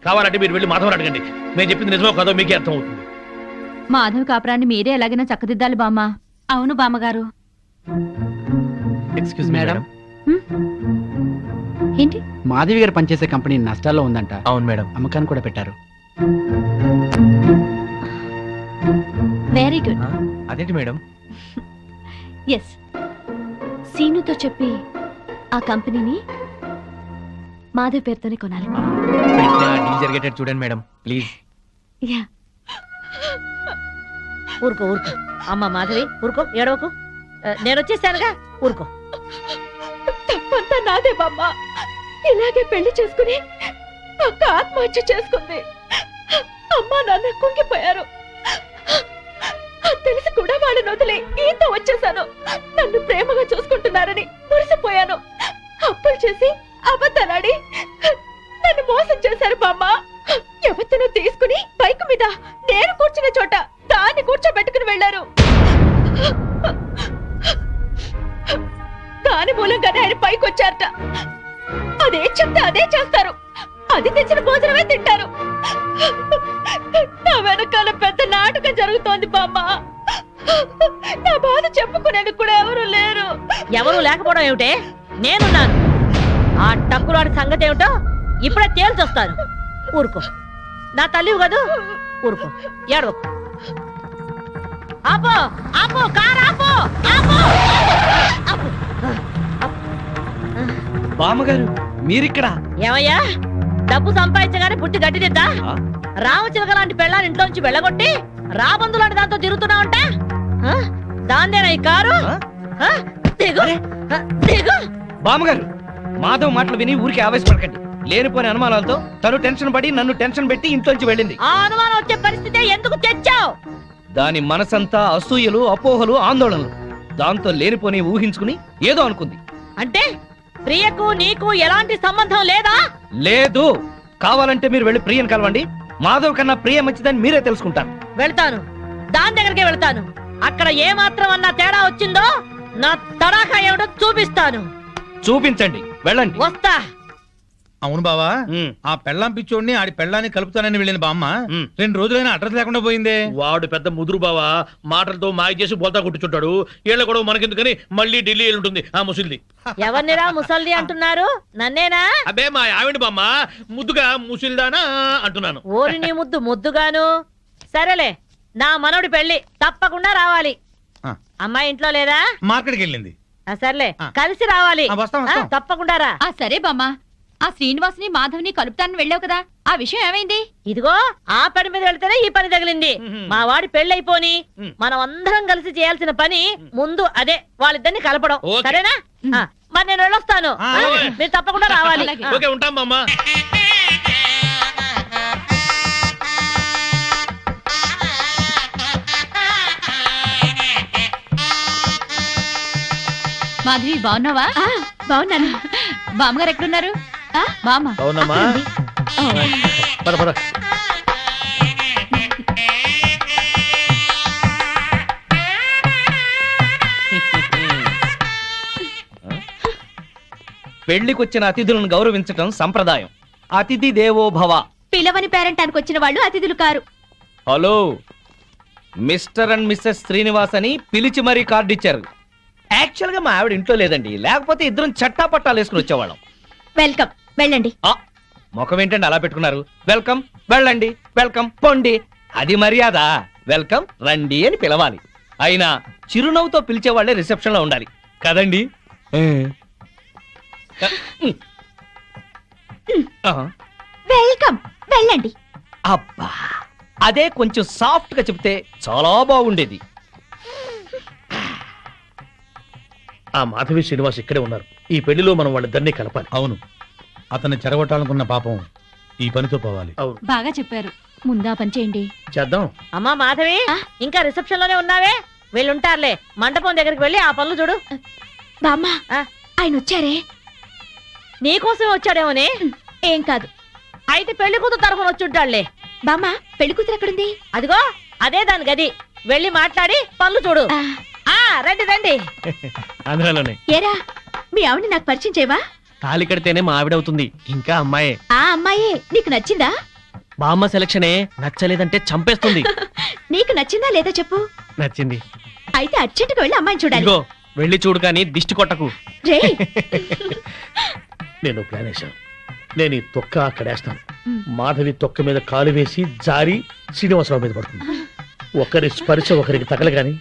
కావాలంటే మీరు వెళ్ళి మాధవ్ అడగండి. నేను చెప్పింది నిజమో కాదో మీకే అర్థం అవుతుంది. మాధవ్ కాపురాన్ని మీరే ఎలాగైనా చక్కదిద్దాలి బామ్మ. అవును బామ్మగారు. Excuse madam. ఏంటి? మాధవి గారు పనిచేసే కంపెనీ నష్టాల్లో ఉందంట. అవును మేడం. అమ్మకాన్ని కూడా పెట్టారు. Very good. అదేంటి మేడం? ఎస్, సీనుతో చెప్పి ఆ కంపెనీని మాధవ్ పేరుతోనే కొనాలి. డీల్ జరిగేటట్టు చూడండి మేడం ప్లీజ్. యా. ఊరుకో ఊరుకో అమ్మ మాధవి, ఊరుకో, ఏడవకు. నేను వచ్చేసానుగా, ఊరుకో. తప్పంతా నాదే బామ్మ. ఇలాగే పెళ్లి చేసుకుని అక్క ఆత్మహత్య చేసుకుంది. అమ్మా నాన్న కుంగిపోయారు. తెలిసి కూడా వాళ్ళని వదిలి ఈతో వచ్చేసాను. నన్ను ప్రేమగా చూసుకుంటున్నారని మురిసిపోయాను. అప్పులు చేసి అబద్ధాలాడి నన్ను మోసం చేశారు బామ్మ. ఎవరినో తీసుకుని బైక్ మీద నేను కూర్చున్న చోట దాన్ని కూర్చోబెట్టుకుని వెళ్లారు. దాని మూలంగానే ఆయన పైకి వచ్చారట. అదే చెప్తే అదే చేస్తారు. అది తెచ్చిన భోజనమే తింటారు. నా వెనకాల పెద్ద నాటకం జరుగుతోంది బామ్మ. నా బాధ చెప్పుకునేందుకు కూడా ఎవరు లేరు. ఎవరు లేకపోవడం ఏమిటే? నేనున్నాను. ఆ టక్కులాడి సంగతి ఏమిటో ఇప్పుడే తేల్చొస్తాను. ఊరుకో, నా తల్లివి కదూ, ఊరుకో, ఏడవకు. ఆపో ఆపో, కారు ఆపో, ఆపో. బామ్మగారు మీరిక్కడ? ఏమయ్యా, డబ్బు సంపాదించగానే పుట్టి గడ్డిదిద్దా? రామచిలక లాంటి పెళ్ళాన్ని ఇంట్లోంచి వెళ్ళగొట్టి రాబందు లాంటి దాంతో తిరుగుతున్నావంట. దాందేనా ఈ కారు? దిగు, దిగు. బామ్మగారు మాధవ్ మాటలు విని ఊరికి ఆవేశపడకండి. లేనిపోయిన అనుమానాలతో తను టెన్షన్ పడి నన్ను టెన్షన్ పెట్టి ఇంట్లోంచి వెళ్ళింది. ఆ అనుమానం వచ్చే పరిస్థితి ఎందుకు తెచ్చావు? దాని మనసంతా అసూయలు, అపోహలు, ఆందోళనలు. దాంతో లేనిపోని ఊహించుకుని ఏదో అనుకుంది. అంటే ప్రియకు నీకు ఎలాంటి సంబంధం లేదా? లేదు. కావాలంటే మీరు వెళ్ళి ప్రియని కలవండి. మాధవ్ కన్నా ప్రియ మంచిదని మీరే తెలుసుకుంటారు. వెళ్తాను, దాని దగ్గరికే వెళ్తాను. అక్కడ ఏ మాత్రం అన్నా తేడా వచ్చిందో నా తడాఖా ఏమిటో చూపిస్తాను. చూపించండి, వెళ్ళండి. వస్తా. అవును బావా, ఆ పెళ్ళాం పిచ్చోడిని ఆడి పెళ్ళాన్ని కలుపుతానని వెళ్ళిన బామ్మ 2 రోజులైనా అడ్రస్ లేకుండా పోయిందే. వాడు పెద్ద ముదురు బావా, మాటలతో మాయ చేసి బోల్తా కొట్టుచుంటాడు. ఏళ్ళ గొడవ మనకెందుకని మళ్ళీ ఢిల్లీ ఉంటుంది ఆ ముసిల్ది. ఎవరినిరా ముసల్ది అంటున్నారు? నన్నేనా? అబ్బే మా ఆవిడ బామ్మ, ముద్దుగా ముసిల్దానా అంటున్నాను. ఓరి నీ ముద్దు ముద్దుగాను. సరేలే, నా మనోడి పెళ్లి తప్పకుండా రావాలి. అమ్మాయి ఇంట్లో లేదా? మార్కెట్కి వెళ్ళింది. సర్లే, కలిసి రావాలి. వస్తాం. తప్పకుండా రా. సరే బామ్మ. ఆ శ్రీనివాసుని మాధవ్ని కలుపుతానని వెళ్ళావు కదా, ఆ విషయం ఏమైంది? ఇదిగో ఆ పని మీద వెళ్తేనే ఈ పని తగిలింది. మా వాడి పెళ్ళైపోని మనం అందరం కలిసి చేయాల్సిన పని ముందు అదే, వాళ్ళిద్దరిని కలపడం. సరేనా? మరి నేను వెళ్ళొస్తాను. మీరు తప్పకుండా రావాలి. ఓకే, ఉంటాం బామ్మ. మాధవి బాగున్నావా? బాగున్నాను. బామ్మగారు ఎక్కడున్నారు? బామ్మ అవునమ్మా, పద పద. పెళ్లికొచ్చిన అతిథులను గౌరవించటం సంప్రదాయం. అతిథి దేవో భవ. పిలవని పేరెంటానికి వచ్చిన వాళ్ళు అతిథులు కారు. Hello, mister and missus Srinivas అని పిలిచి మరీ కార్డు ఇచ్చారు. యాక్చువల్ గా మా ఆవిడ ఇంట్లో లేదండి, లేకపోతే ఇద్దరం చట్టా పట్టాలు వేసుకుని వచ్చేవాళ్ళం. వెల్కమ్, వెళ్ళండి. ముఖం ఏంటండి అలా పెట్టుకున్నారు? వెల్కమ్, వెళ్ళండి, వెల్కమ్, పొండి. అది మర్యాద. వెల్కమ్, రండి అని పిలవాలి. అయినా చిరునవ్వుతో పిలిచేవాళ్లే రిసెప్షన్ లో ఉండాలి కదండి. వెల్కమ్, వెళ్ళండి. అబ్బా, అదే కొంచెం సాఫ్ట్ గా చెప్తే చాలా బాగుండేది. ఆ మాధవి శ్రీనివాస్ ఇక్కడే ఉన్నారు. ఈ పెళ్లిలో మనం వాళ్ళిద్దరినీ కలపాలి. అవును, అతన్ని చెరగొట్టాలనుకున్న పాపం ఈ పనితో పోవాలి. అవును, బాగా చెప్పారు. ముందా పని చేయండి. చేద్దాం. అమ్మా మాధవి, ఇంకా రిసెప్షన్ లోనే ఉన్నావే? వెళ్ళుంటారులే. మండపం దగ్గరికి వెళ్ళి ఆ పనులు చూడు. బామ్మ, ఆయన వచ్చారే? నీకోసమే వచ్చాడేమోనే. ఏం కాదు. అయితే పెళ్లి కూతురు తరఫున వచ్చుంటాడులే. బామ్మ, పెళ్లి కూతురు ఎక్కడుంది? అదిగో అదే దాని గది. వెళ్ళి మాట్లాడి పనులు చూడు. రండి రండి. అందులోనే. ఏరా, మీ ఆవిడ నాకు పరిచయం చేయవా? తాళి కడితేనే మా ఆవిడవుతుంది. ఇంకా అమ్మాయే. ఆ అమ్మాయే నీకు నచ్చిందా? బామ్మ సెలక్షనే నచ్చలేదంటే చంపేస్తుంది. నీకు నచ్చిందా లేదా చెప్పు. నచ్చింది. అయితే అర్జెంటుగా వెళ్ళి అమ్మాయిని చూడాలి. ఇదిగో వెళ్ళి చూడు కానీ దిష్టి కొట్టకు. రే నేను ప్లాన్ వేశాను. నేను ఈ తొక్క అక్కడేస్తాను. మాధవి తొక్క మీద కాలు వేసి జారి శ్రీనివాసరావు మీద పడుతుంది. ఒకరి స్పర్శ ఒకరికి తగలగాని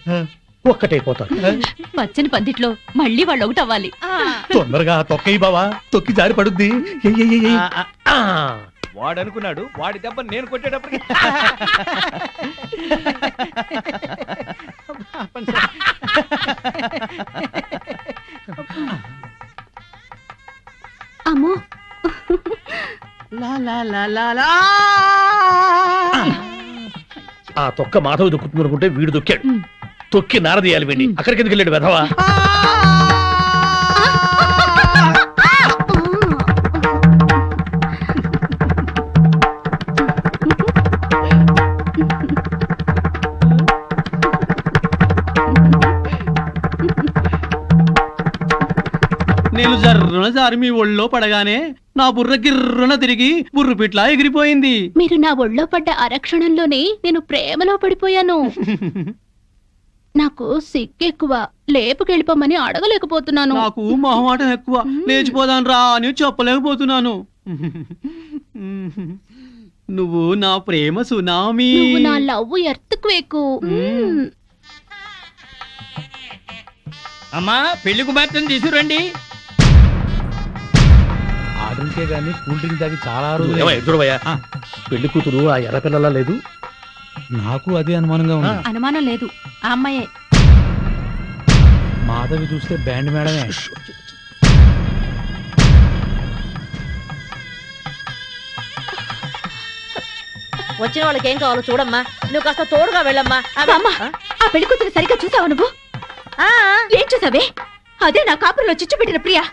ఒక్కటైపోతారు. పచ్చని పందిట్లో మళ్ళీ వాళ్ళు ఒకటవ్వాలి. తొందరగా తొక్కయి బావా, తొక్కి జారి పడుద్ది. వాడు అనుకున్నాడు వాడి దెబ్బ నేను కొట్టేటప్పటికి అమ్మో ఆ తొక్క మాధవి దొక్కుతుంది అనుకుంటే వీడు దొక్కాడు. తొక్కి నారదీయాలి వీడిని. అక్కడికి ఎందుకు వెళ్ళాడు వెధవా? నేను జర్రున జారి మీ ఒళ్ళో పడగానే నా బుర్ర గిర్రున తిరిగి బుర్రు పిట్లా ఎగిరిపోయింది. మీరు నా ఒళ్ళో పడ్డ అరక్షణంలోనే నేను ప్రేమలో పడిపోయాను. నాకు సిగ్గెక్కువ, లేపుకెళ్ళిపోమని అడగలేకపోతున్నాను. నాకు మొహమాటం ఎక్కువ, లేచిపోదాను రా అని చెప్పలేకపోతున్నాను. నువ్వు నా ప్రేమ సునామీ. నువ్వు నా లవ్ ఎర్త్క్వేక్. అమ్మా పెళ్లి కుమార్తెను తీసుకురండి. ఆర్డర్కే గానీ కూల్ డ్రింక్ తాగి చాలా రోజులు. ఏమయ్య, చూడవయ్యా, పెళ్లి కూతురు ఆ ఎర్ర పిల్లలా లేదు? నాకు అదే అనుమానంగా ఉంది. అనుమానం లేదు, ఆ అమ్మాయే. మాధవి చూస్తే బ్యాండ్ మేడమే. వచ్చిన వాళ్ళకి ఏం కావాలో చూడమ్మా. నువ్వు కాస్త తోడుగా వెళ్ళమ్మా. అమ్మా, ఆ పెళ్లి కూతురు సరిగ్గా చూసావు నువ్వు? ఆ, ఏం చూసావే? అదే నా కాపురంలో చిచ్చు పెట్టిన ప్రియా.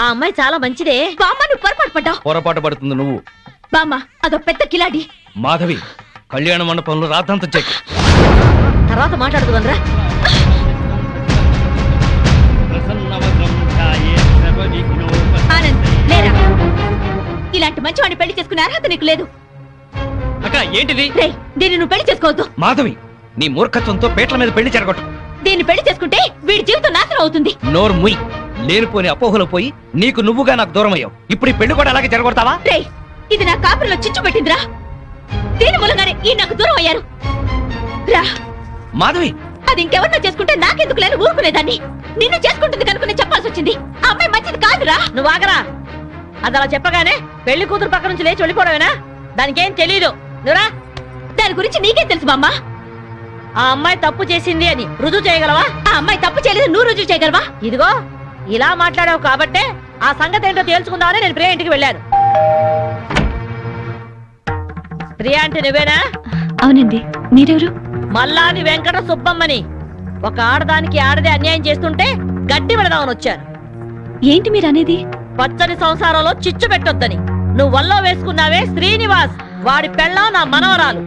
ఆ అమ్మాయి చాలా మంచిదే. బామ్మ, నువ్వు పొరపాటు పడ్డావు. పొరపాటు పడుతుంది నువ్వు. బామ్మ, అదో పెద్ద కిలాడి. మాధవి కళ్యాణ మండపంలో రాతంత చెక్. తర్వాత మాట్లాడుకుందా. ఆనంద్, లేరా? ఇలాంటి మంచివాడిని పెళ్లి చేసుకునే అర్హత నీకు లేదు. అక్క ఏంటిది? రేయ్, దీన్ని నువ్వు పెళ్లి చేసుకోవద్దు. మాధవి నీ మూర్ఖత్వంతో పేట్ల మీద పెళ్లి చెరగొట్టు. దీన్ని పెళ్లి చేసుకుంటే వీడి జీవితం నాశనం అవుతుంది. నోరు ముయ్. లేనిపోని అపోహలో పోయి నీకు నువ్వుగా నాకు దూరం అయ్యావు. ఇప్పుడు ఈ పెళ్లి కూడా అలాగే చెరగొడతావా? రేయ్, ఇది నా కాపురంలో చిచ్చు పెట్టిందిరా. దీని మూలంగానే ఈ నాకు దూరం అయ్యారు. రా, మాధవి అది ఇంకెవరినో చేసుకుంటే నాకెందుకు లేని ఊరుకునేదాన్ని. నిన్ను చేసుకుంటుంది కనుకునే చెప్పాల్సి వచ్చింది. ఆ అమ్మాయి మంచిది కాదురా. నువ్వు ఆగరా. అది అలా చెప్పగానే పెళ్లి కూతురు పక్క నుంచి లేచి వెళ్ళిపోవడమేనా? దానికేం తెలీదు. నువ్వురా. దాని గురించి నీకేం తెలుసు బామ్మ? ఆ అమ్మాయి తప్పు చేసింది అని రుజువు చేయగలవా? ఆ అమ్మాయి తప్పు చేయలేదు, నువ్వు రుజువు చేయగలవా? ఇదిగో ఇలా మాట్లాడావు కాబట్టే ఆ సంగతి ఏంటో తేల్చుకుందామని నేను ప్రియా ఇంటికి వెళ్ళాను. ప్రియా అంటే నువ్వేనా? అవునండి, మీరెవరు? మల్లాని వెంకట సుబ్బమ్మని. ఒక ఆడదానికి ఆడదే అన్యాయం చేస్తుంటే గడ్డి పెడదామని వచ్చాను. ఏంటి మీరు అనేది? పచ్చని సంసారంలో చిచ్చు పెట్టొద్దని. నువ్వు వల్లో వేసుకున్నావే శ్రీనివాస్, వాడి పెళ్ళాం నా మనవరాలు.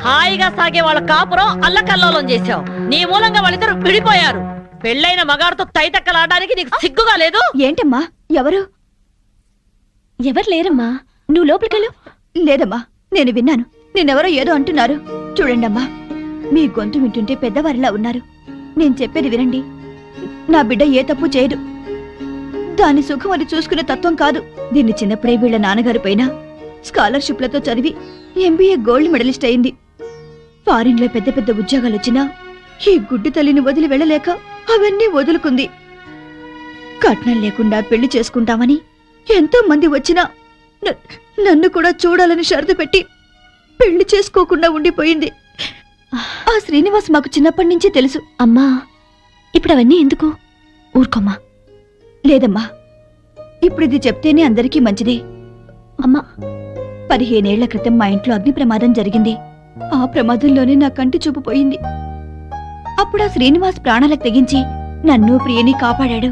హాయిగా సాగే వాళ్ళ కాపురం అల్లకల్లోలం చేశావు. నీ మూలంగా వాళ్ళిద్దరు విడిపోయారు. పెళ్ళైన మగాడితో తైతక్కలాడడానికి నీకు సిగ్గుగా లేదు? ఏంటమ్మా, ఎవరు? ఎవరు లేరమ్మా, నువ్వు లోపలికెళ్ళు. లేదమ్మా, నేను విన్నాను. నేనెవరో ఏదో అంటున్నారు. చూడండమ్మా, మీ గొంతు వింటుంటే పెద్దవారిలా ఉన్నారు. నేను చెప్పేది వినండి. నా బిడ్డ ఏ తప్పు చేయదు. దాని సుఖం అది చూసుకునే తత్వం కాదు. దీన్ని చిన్నప్పుడే వీళ్ళ నాన్నగారు పైన స్కాలర్షిప్లతో చదివి ఎంబీఏ గోల్డ్ మెడలిస్ట్ అయింది. ఫారిన్ లో పెద్ద పెద్ద ఉద్యోగాలు వచ్చినా ఈ గుడ్డి తల్లిని వదిలి వెళ్ళలేక అవన్నీ వదులుకుంది. కట్నం లేకుండా పెళ్లి చేసుకుంటామని ఎంతో మంది వచ్చినా నన్ను కూడా చూడాలని షరతు పెట్టి పెళ్లి చేసుకోకుండా ఉండిపోయింది. ఆ శ్రీనివాస్ మాకు చిన్నప్పటి నుంచి తెలుసు. అమ్మా, ఇప్పుడు అవన్నీ ఎందుకు? ఊరుకోమ్మా. లేదమ్మా, ఇప్పుడు ఇది చెప్తేనే అందరికీ మంచిదే. అమ్మా, 15 ఏళ్ల క్రితం మా ఇంట్లో అగ్ని ప్రమాదం జరిగింది. ఆ ప్రమాదంలోనే నా కంటి చూపు పోయింది. అప్పుడు ఆ శ్రీనివాస్ ప్రాణాలకు తెగించి నన్ను ప్రియని కాపాడాడు.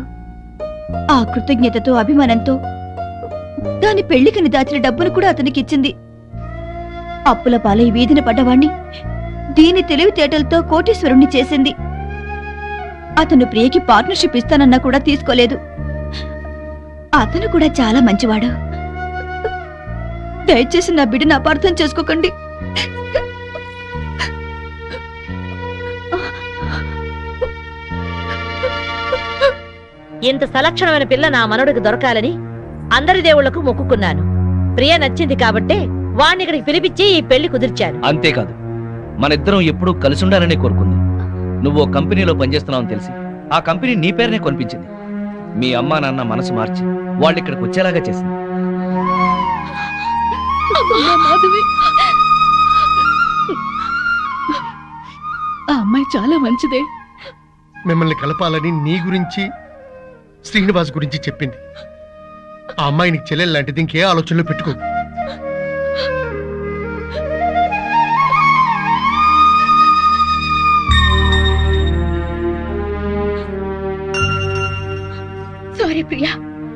ఆ కృతజ్ఞతతో అభిమానంతో దాని పెళ్లికని దాచిన డబ్బును కూడా అతనికిచ్చింది. అప్పుల పాలై వీధిన పడ్డవాణ్ణి దీని తెలివితేటలతో కోటీశ్వరుణ్ణి చేసింది. అతను ప్రియకి పార్ట్నర్షిప్ ఇస్తానన్నా కూడా తీసుకోలేదు. అతను కూడా చాలా మంచివాడు. దయచేసి నా బిడ్డను అపార్థం చేసుకోకండి. ఇంత సలక్షణమైన పిల్ల నా మనవడికి దొరకాలని అందరి దేవుళ్లకు మొక్కుకున్నాను. ప్రియ నచ్చింది కాబట్టే వాణ్ణి ఇక్కడికి పిలిపించి ఈ పెళ్లి కుదిర్చాను. అంతేకాదు మన ఇద్దరం ఎప్పుడూ కలిసి ఉండాలనే కోరుకుంది. నువ్వు ఓ కంపెనీలో పనిచేస్తున్నావని తెలిసి ఆ కంపెనీ నీ పేరునే కొనిపించింది. మీ అమ్మా నాన్న మనసు మార్చి వాళ్ళు ఇక్కడికి వచ్చేలాగా చేసింది. మాధవి, ఆ అమ్మాయి చాలా మంచిదే. మిమ్మల్ని కలపాలని నీ గురించి శ్రీనివాస్ గురించి చెప్పింది. ఆ అమ్మాయి నీకు చెల్లెలు లాంటిది, ఇంకే ఆలోచనలో పెట్టుకో. సారీ ప్రియా,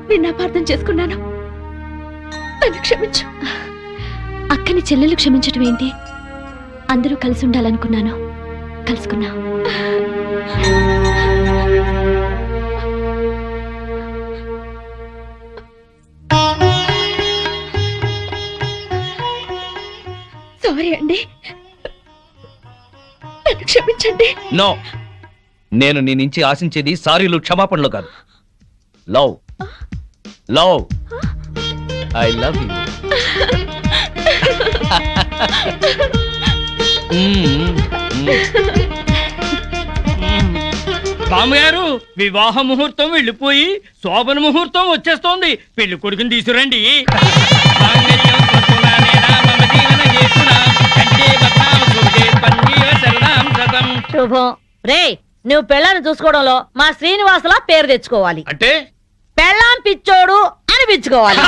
నిన్ను అపార్థం చేసుకున్నాను. నన్ను క్షమించు. అక్కని చెల్లెలు క్షమించటం ఏంటి? అందరూ కలిసి ఉండాలనుకున్నాను, కలుసుకున్నా. సారీ అండి, నన్ను క్షమించండి. నో, నేను నీ నుంచి ఆశించేది సారీలు క్షమాపణలు కాదు. Love love I love you. బామ్మగారు, వివాహ ముహూర్తం వెళ్ళిపోయి శోభన ముహూర్తం వచ్చేస్తోంది. పెళ్లి కొడుకుని తీసుకురండి. శుభం. రే, నువ్వు పెళ్ళాన్ని చూసుకోవడంలో మా శ్రీనివాసులా పేరు తెచ్చుకోవాలి. అంటే పెళ్ళాం పిచ్చోడు అనిపించుకోవాలి.